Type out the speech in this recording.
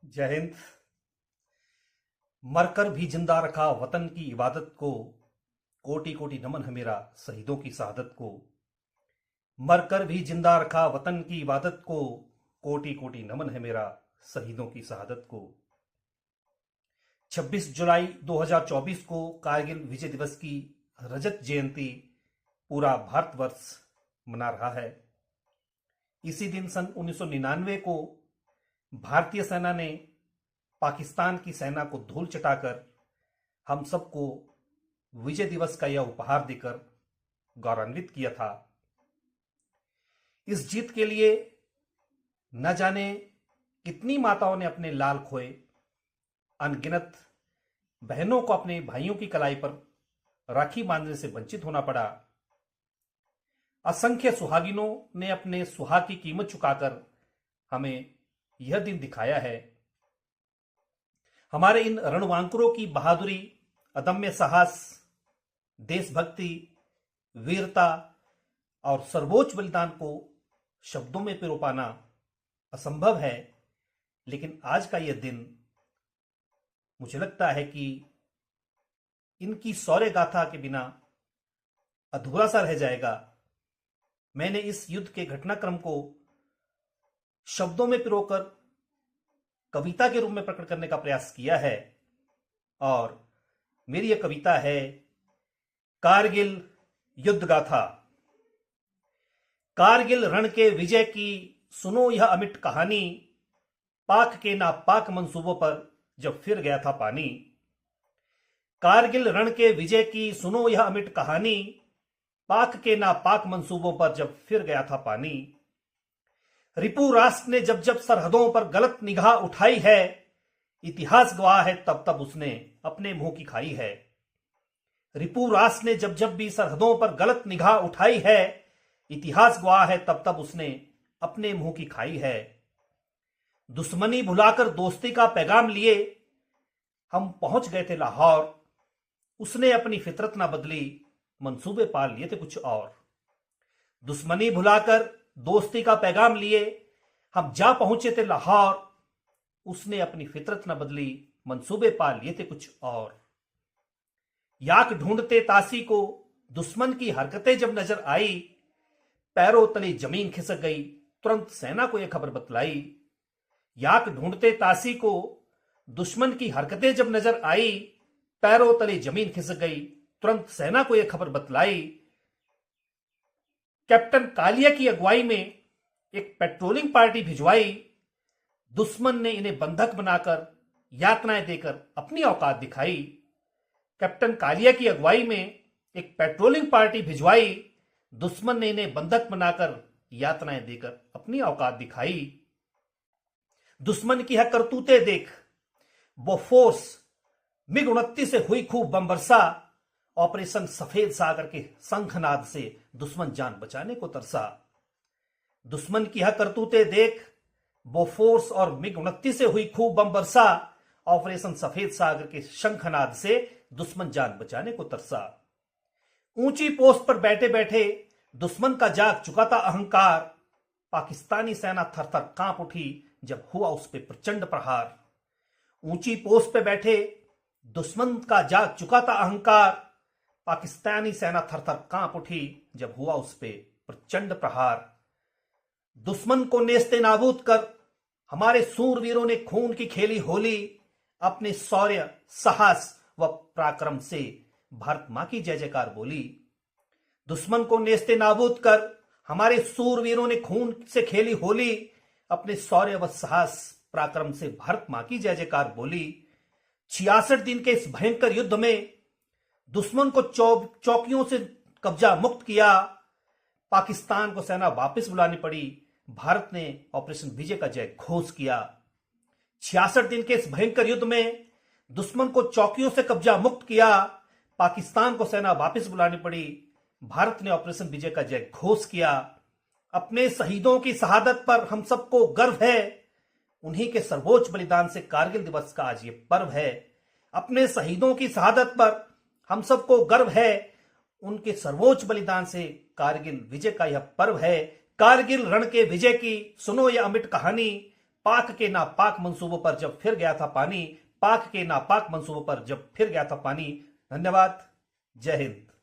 जय हिंद। मरकर भी जिंदा रखा वतन की इबादत को, कोटि कोटि नमन है मेरा शहीदों की शहादत को। मरकर भी जिंदा रखा वतन की इबादत को, कोटि कोटि नमन है मेरा शहीदों की शहादत को। 26 जुलाई 2024 को कारगिल विजय दिवस की रजत जयंती पूरा भारतवर्ष मना रहा है। इसी दिन सन 1999 को भारतीय सेना ने पाकिस्तान की सेना को धूल चटाकर हम सबको विजय दिवस का यह उपहार देकर गौरवान्वित किया था। इस जीत के लिए न जाने कितनी माताओं ने अपने लाल खोए, अनगिनत बहनों को अपने भाइयों की कलाई पर राखी बांधने से वंचित होना पड़ा। असंख्य सुहागिनों ने अपने सुहाग की कीमत चुकाकर हमें यह दिन दिखाया है। हमारे इन रणवांकुरों की बहादुरी, अदम्य साहस, देशभक्ति, वीरता और सर्वोच्च बलिदान को शब्दों में पिरो पाना असंभव है। लेकिन आज का यह दिन मुझे लगता है कि इनकी शौर्य गाथा के बिना अधूरा सा रह जाएगा। मैंने इस युद्ध के घटनाक्रम को शब्दों में पिरोकर कविता के रूप में प्रकट करने का प्रयास किया है और मेरी यह कविता है कारगिल युद्ध गाथा। कारगिल रण के विजय की सुनो यह अमिट कहानी, पाक के नापाक मंसूबों पर जब फिर गया था पानी। कारगिल रण के विजय की सुनो यह अमिट कहानी, पाक के नापाक मंसूबों पर जब फिर गया था पानी। रिपू राष्ट्र ने जब जब सरहदों पर गलत निगाह उठाई है, इतिहास गवाह है तब तब उसने अपने मुंह की खाई है। रिपू राष्ट्र ने जब जब भी सरहदों पर गलत निगाह उठाई है, इतिहास गवाह है तब तब उसने अपने मुंह की खाई है। दुश्मनी भुलाकर दोस्ती का पैगाम लिए हम पहुंच गए थे लाहौर, उसने अपनी फितरत ना बदली, मंसूबे पाल लिए थे कुछ और। दुश्मनी भुलाकर दोस्ती का पैगाम लिए हम जा पहुंचे थे लाहौर, उसने अपनी फितरत न बदली, मंसूबे पाल लिए थे कुछ और। याक ढूंढते तासी को दुश्मन की हरकतें जब नजर आई, पैरों तले जमीन खिसक गई, तुरंत सेना को यह खबर बतलाई। याक ढूंढते तासी को दुश्मन की हरकतें जब नजर आई, पैरों तले जमीन खिसक गई, तुरंत सेना को यह खबर बतलाई। कैप्टन कालिया की अगुवाई में एक पेट्रोलिंग पार्टी भिजवाई, दुश्मन ने इन्हें बंधक बनाकर यातनाएं देकर अपनी औकात दिखाई। कैप्टन कालिया की अगुवाई में एक पेट्रोलिंग पार्टी भिजवाई, दुश्मन ने इन्हें बंधक बनाकर यातनाएं देकर अपनी औकात दिखाई। दुश्मन की है करतूतें देख, बोफोर्स मिग-29 से हुई खूब बमबरसा, ऑपरेशन सफेद सागर के शंखनाद से दुश्मन जान बचाने को तरसा। दुश्मन की यह करतूतें देख, बोफोर्स और मिग-29 से हुई खूब बम बरसा, ऑपरेशन सफेद सागर के शंखनाद से दुश्मन जान बचाने को तरसा। ऊंची पोस्ट पर बैठे बैठे दुश्मन का जाग चुका था अहंकार, पाकिस्तानी सेना थर थर कांप उठी जब हुआ उस पर प्रचंड प्रहार। ऊंची पोस्ट पर बैठे दुश्मन का जाग चुका था अहंकार, पाकिस्तानी सेना थर थर कांप उठी जब हुआ उस पे प्रचंड प्रहार। दुश्मन को नेस्ते नाबूद कर हमारे सूरवीरों ने खून की खेली होली, अपने शौर्य, साहस व पराक्रम से भारत मां की जय जयकार बोली। दुश्मन को नेस्ते नाबूद कर हमारे सूरवीरों ने खून से खेली होली, अपने शौर्य व साहस पराक्रम से भारत मां की जय जयकार बोली। 66 दिन के इस भयंकर युद्ध में दुश्मन को चौकियों से कब्जा मुक्त किया, पाकिस्तान को सेना वापस बुलानी पड़ी, भारत ने ऑपरेशन विजय का जय घोष किया। 66 दिन के इस भयंकर युद्ध में दुश्मन को चौकियों से कब्जा मुक्त किया, पाकिस्तान को सेना वापस बुलानी पड़ी, भारत ने ऑपरेशन विजय का जय घोष किया। अपने शहीदों की शहादत पर हम सबको गर्व है, उन्हीं के सर्वोच्च बलिदान से कारगिल दिवस का आज ये पर्व है। अपने शहीदों की शहादत पर हम सबको गर्व है, उनके सर्वोच्च बलिदान से कारगिल विजय का यह पर्व है। कारगिल रण के विजय की सुनो यह अमिट कहानी, पाक के नापाक मंसूबों पर जब फिर गया था पानी, पाक के नापाक मंसूबों पर जब फिर गया था पानी। धन्यवाद। जय हिंद।